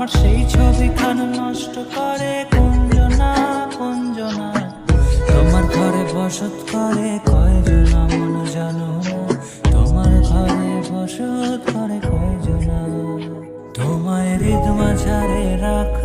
আমার সেই ছবিখান নষ্ট করে কুঞ্জনা কুঞ্জনা। তোমার ঘরে বসত করে কয়জনা মন জানো না, তোমার ঘরে বসত করে কয়জনা। তোমায় হৃদ মাঝারে রাখ